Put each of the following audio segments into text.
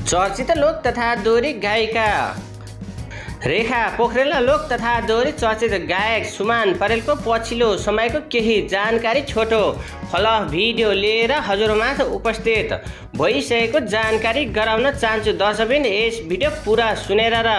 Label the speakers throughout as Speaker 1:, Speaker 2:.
Speaker 1: चर्चित लोक तथा दोहोरी गायिका रेखा पोखरेल र लोक तथा दोहोरी चर्चित गायक सुमान परेलको पछिल्लो समयको केही जानकारी छोटो फलोअप भिडियो लिएर हजुरमाझ उपस्थित भइसकेको जानकारी गराउन चाहन्छु। दर्शकवृन्द, यस भिडियो पुरा सुनेर र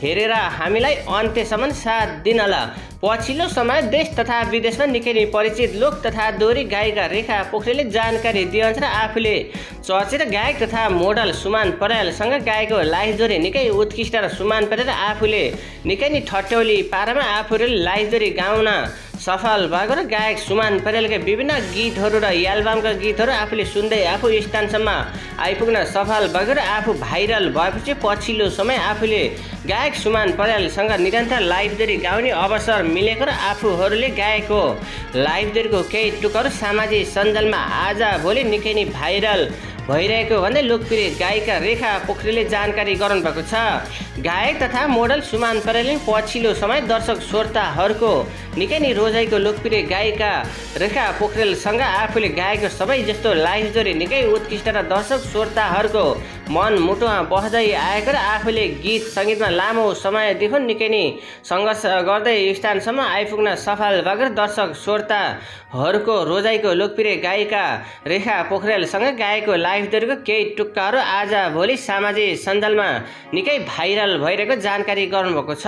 Speaker 1: हेरेर हामीलाई अन्त्यसम्म साथ दिनला। पछिल्लो समय देश तथा विदेशमा निकै नै परिचित लोक तथा दोहोरी गायिका रेखा पोखरेलले जानकारी दिएअनुसार आफूले चर्चित गायक तथा मोडल सुमान परेलसँग गाएको लाइभ जोडी निकै उत्कृष्ट र सुमान परेल आफूले निकै नै ठट्यौली पारामा आफूले लाइभ जोडी गाउन सफल भएको र गायक सुमान परेलका विभिन्न गीतहरू र एल्बमका गीतहरू आफूले सुन्दै आफू स्थानसम्म आइपुग्न सफल भएको र आफू भाइरल भएपछि पछिल्लो समय आफूले गायक सुमान परेलसँग निरन्तर लाइभ जोडी गाउने अवसर मिलेको र आफूहरूले गाएको लाइभ जोडीको केही टुकहरू सामाजिक सञ्जालमा आज भोलि निकै नै भाइरल भइरहेको भन्दै लोकप्रिय गायिका रेखा पोखरेलले जानकारी गराउनु भएको छ। गायक तथा मोडल सुमान परेलले पछिल्लो समय दर्शक श्रोताहरूको निकै नै रोजाइको लोकप्रिय गायिका रेखा पोखरेलसँग आफूले गाएको सबै जस्तो लाइभ जोडी निकै उत्कृष्ट र दर्शक श्रोताहरूको मन मुटुमा बस्दै आएको र आफूले गीत सङ्गीतमा लामो समयदेखि निकै नै सङ्घर्ष गर्दै स्थानसम्म आइपुग्न सफल भएको दर्शक श्रोताहरूको रोजाइको लोकप्रिय गायिका रेखा पोखरेलसँग गाएको लाइभ जोडीको केही टुक्काहरू आज भोलि सामाजिक सञ्जालमा निकै भाइरल भइरहेको जानकारी गराउनुभएको छ।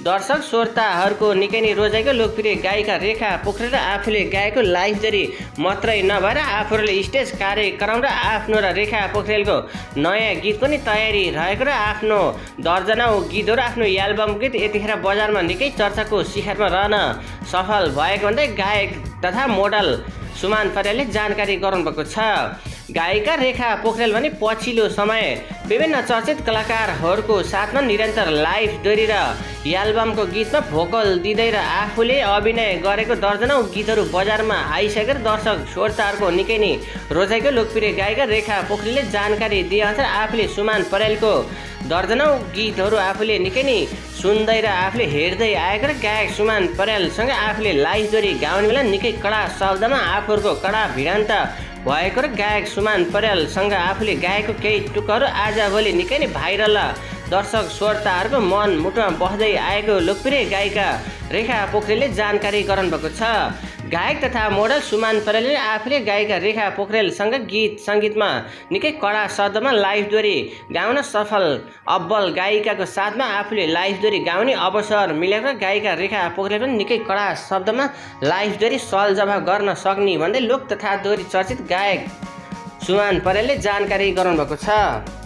Speaker 1: दर्शक श्रोताहरूको निकै नै रोजाइको लोकप्रिय गायिका रेखा पोखरेल र आफूले गाएको लाइभ जोडी मात्रै नभएर आफूहरूले स्टेज कार्यक्रम र आफ्नो र रेखा पोखरेलको नयाँ गीत पनि तयारी रहेको र आफ्नो दर्जनौं गीतहरू आफ्नो एल्बम गीत यतिखेर बजारमा निकै चर्चाको शिखरमा रहन सफल भएको भन्दै गायक तथा मोडल सुमान परेलले जानकारी गराउनु भएको छ। गायिका रेखा पोखरेल भने पछिल्लो समय विभिन्न चर्चित कलाकारहरूको साथमा निरन्तर लाइभ जोडी र एल्बमको गीतमा भोकल दिँदै र आफूले अभिनय गरेको दर्जनौं गीतहरू बजारमा आइसकेर दर्शक श्रोताहरूको निकै नै रोजाइको लोकप्रिय गायिका रेखा पोखरेलले जानकारी दिएअनुसार आफूले सुमान परेलको दर्जनौं गीतहरू आफूले निकै नै सुन्दै र आफूले हेर्दै आएको र गायक सुमान परेलसँग आफूले लाइभ जोडी गाउने बेला निकै कडा शब्दमा आफूहरूको कडा भिडन्त भएको र गायक सुमान परेलसँग आफूले गाएको केही टुक्काहरू आजभोलि निकै नै भाइरल दर्शक श्रोताहरूको मन मुटुमा बस्दै आएको लोकप्रिय गायिका रेखा पोखरेलले जानकारी गराउनु भएको छ। गायक तथा मोडल सुमान परेलले आफूले गायिका रेखा पोखरेलसँग गीत सङ्गीतमा निकै कडा शब्दमा लाइभ जोडी गाउन सफल अब्बल गायिकाको साथमा आफूले लाइभ जोडी गाउने अवसर मिलेको गायिका रेखा पोखरेल पनि निकै कडा शब्दमा लाइभ जोडी सलजवाफ गर्न सक्ने भन्दै लोक तथा दोहोरी चर्चित गायक सुमान परेलले जानकारी गराउनु भएको छ।